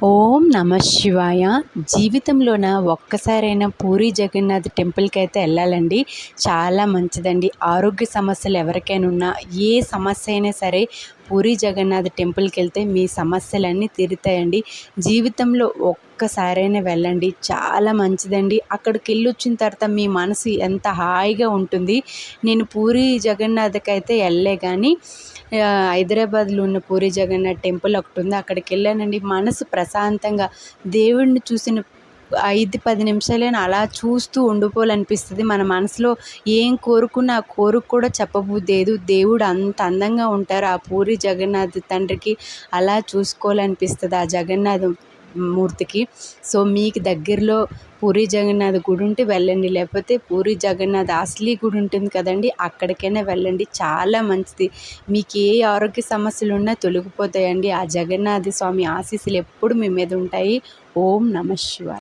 ఓం నమ శివాయ. జీవితంలోన ఒక్కసారైనా పూరి జగన్నాథ్ టెంపుల్కి అయితే వెళ్ళాలండి. చాలా మంచిదండి. ఆరోగ్య సమస్యలు ఎవరికైనా ఉన్నా, ఏ సమస్య అయినా సరే పూరి జగన్నాథ్ టెంపుల్కి వెళ్తే మీ సమస్యలన్నీ తీరుతాయండి. జీవితంలో ఒక్కసారైనా వెళ్ళండి, చాలా మంచిదండి. అక్కడికి వెళ్ళి వచ్చిన తర్వాత మీ మనసు ఎంత హాయిగా ఉంటుంది. నేను పూరి జగన్నాథ్కి అయితే వెళ్ళలే కానీ హైదరాబాద్లో ఉన్న పూరి జగన్నాథ్ టెంపుల్ ఒకటి ఉంది, అక్కడికి వెళ్ళానండి. మనసు ప్రశాంతంగా దేవుడిని చూసిన 5-10 నిమిషాలైనా అలా చూస్తూ ఉండిపోవాలనిపిస్తుంది. మన మనసులో ఏం కోరుకున్నా ఆ కోరిక కూడా చెప్పబుద్దేదు. దేవుడు అంత అందంగా ఉంటారు. ఆ పూరి జగన్నాథ్ తండ్రికి అలా చూసుకోవాలనిపిస్తుంది ఆ జగన్నాథ్ మూర్తికి. సో మీకు దగ్గరలో పూరి జగన్నాథ్ గుడి ఉంటే వెళ్ళండి, లేకపోతే పూరి జగన్నాథ్ అసలీ గుడి ఉంటుంది కదండి, అక్కడికైనా వెళ్ళండి. చాలా మంచిది. మీకు ఏ ఆరోగ్య సమస్యలు ఉన్నా తొలగిపోతాయండి. ఆ జగన్నాథ స్వామి ఆశీస్సులు ఎప్పుడు మీ మీద ఉంటాయి. ఓం నమ శివాయ.